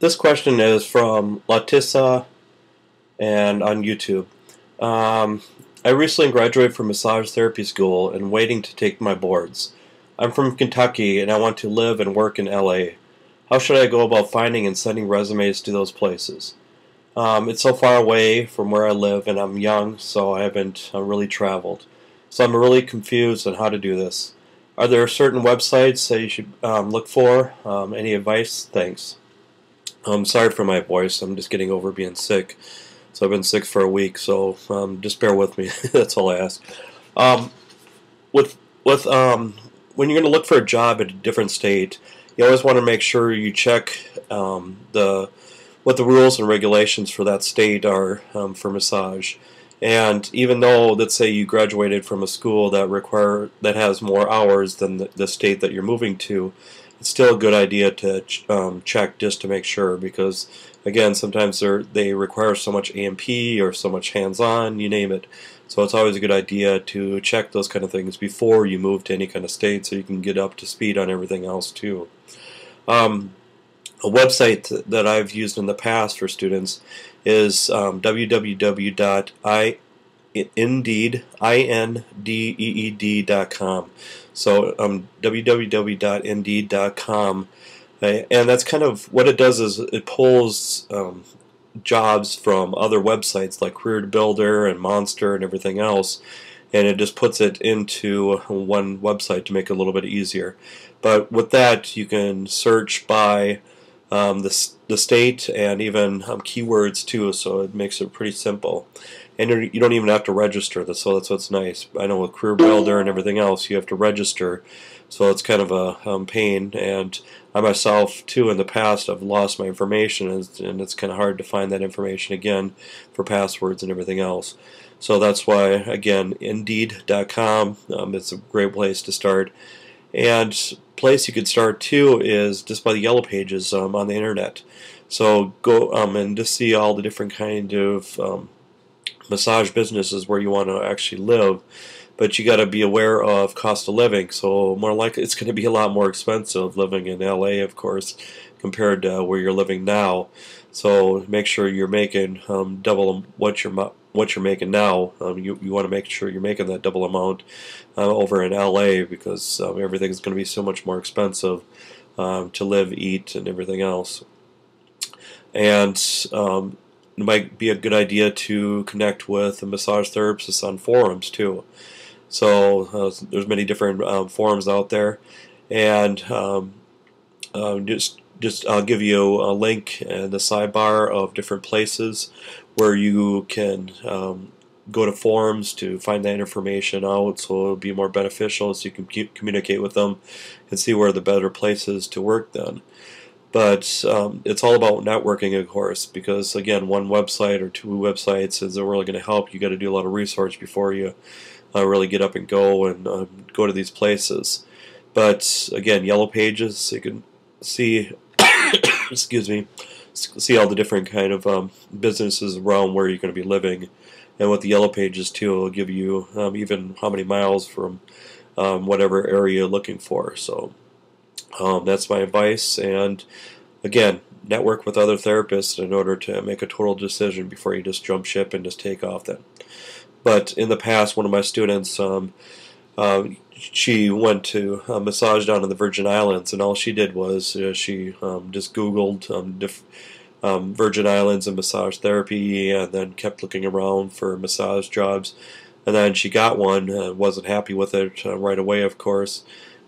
This question is from Latissa and on YouTube. I recently graduated from massage therapy school and waiting to take my boards. I'm from Kentucky and I want to live and work in LA. How should I go about finding and sending resumes to those places? It's so far away from where I live and I'm young, so I haven't really traveled. So I'm really confused on how to do this. Are there certain websites that you should look for? Any advice? Thanks. I'm sorry for my voice. I'm just getting over being sick. So I've been sick for a week. So just bear with me. That's all I ask. Um, with when you're going to look for a job in a different state, you always want to make sure you check the what the rules and regulations for that state are for massage. And even though, let's say, you graduated from a school that has more hours than the state that you're moving to, it's still a good idea to check just to make sure, because again, sometimes they require so much A&P or so much hands-on, you name it. So it's always a good idea to check those kind of things before you move to any kind of state, so you can get up to speed on everything else too. A website that I've used in the past for students is www.indeed.com. So www.indeed.com, and that's kind of what it does is it pulls jobs from other websites like Career Builder and Monster and everything else, and it just puts it into one website to make it a little bit easier. But with that, you can search by the state and even keywords too, so it makes it pretty simple. And you don't even have to register this, so that's what's nice. I know with Career Builder and everything else, you have to register, so it's kind of a pain. And I myself too, in the past, I've lost my information, and it's kind of hard to find that information again for passwords and everything else. So that's why, again, Indeed.com, it's a great place to start. And place you could start too is just by the Yellow Pages on the internet. So go and just see all the different kind of massage businesses where you want to actually live. But you got to be aware of cost of living. So more likely it's going to be a lot more expensive living in LA, of course, compared to where you're living now. So make sure you're making double what you're making now. You want to make sure you're making that double amount over in LA, because everything's going to be so much more expensive to live, eat, and everything else. And it might be a good idea to connect with a massage therapist on forums too. So there's many different forums out there, and just I'll give you a link in the sidebar of different places where you can go to forums to find that information out, so it'll be more beneficial, so you can communicate with them and see where the better places to work then. But it's all about networking, of course, because again, one website or two websites isn't really going to help. You got to do a lot of research before you really get up and go and go to these places. But again, Yellow Pages, so you can see excuse me, see all the different kind of businesses around where you're going to be living. And with the Yellow Pages too, it'll give you even how many miles from whatever area you're looking for. So that's my advice. And again, network with other therapists in order to make a total decision before you just jump ship and just take off then. But in the past, one of my students, she went to a massage down in the Virgin Islands, and all she did was she just Googled Virgin Islands and massage therapy, and then kept looking around for massage jobs. And then she got one, wasn't happy with it right away, of course.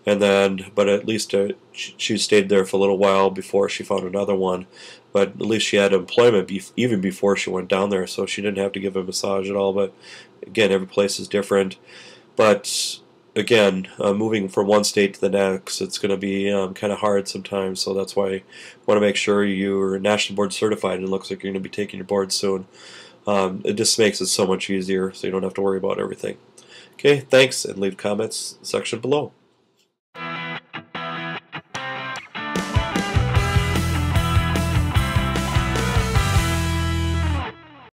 And then, but at least she stayed there for a little while before she found another one. But at least she had employment even before she went down there, so she didn't have to give a massage at all. But again, every place is different. But again, moving from one state to the next, it's going to be kind of hard sometimes. So that's why you want to make sure you're national board certified. And it looks like you're going to be taking your board soon. It just makes it so much easier, so you don't have to worry about everything. Okay, thanks, and leave comments section below.